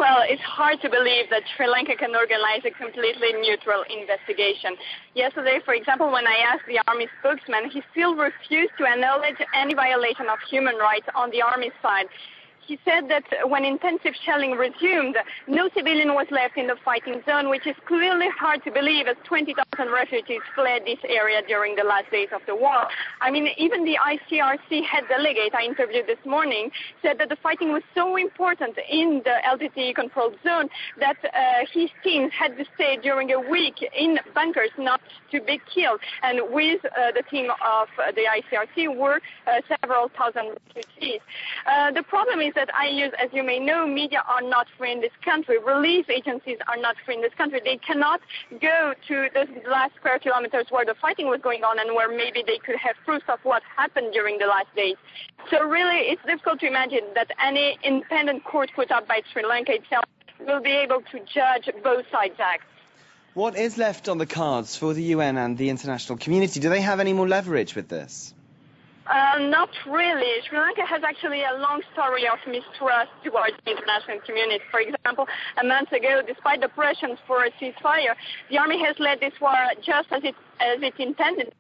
Well, it's hard to believe that Sri Lanka can organize a completely neutral investigation. Yesterday, for example, when I asked the army spokesman, he still refused to acknowledge any violation of human rights on the army side. He said that when intensive shelling resumed, no civilian was left in the fighting zone, which is clearly hard to believe as 20,000 refugees fled this area during the last days of the war. I mean, even the ICRC head delegate I interviewed this morning said that the fighting was so important in the LTTE-controlled zone that his teams had to stay during a week in bunkers not to be killed. And with the team of the ICRC were several thousand refugees. The problem is that as you may know, media are not free in this country. Relief agencies are not free in this country. They cannot go to the last square kilometers where the fighting was going on and where maybe they could have proofs of what happened during the last days. So really, it's difficult to imagine that any independent court put up by Sri Lanka itself will be able to judge both sides' acts. What is left on the cards for the UN and the international community? Do they have any more leverage with this? Not really. Sri Lanka has actually a long story of mistrust towards the international community. For example, a month ago, despite the pressures for a ceasefire, the army has led this war just as it intended.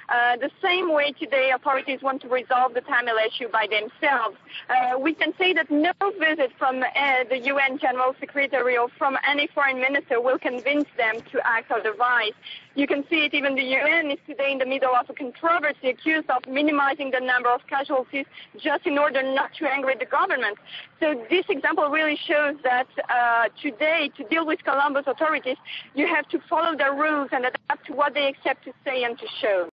The same way today authorities want to resolve the Tamil issue by themselves. We can say that no visit from the UN General Secretary or from any foreign minister will convince them to act otherwise. You can see it, even the UN is today in the middle of a controversy accused of minimizing the number of casualties just in order not to anger the government. So this example really shows that today, to deal with Colombo's authorities, you have to follow their rules and adapt to what they accept to say and to show.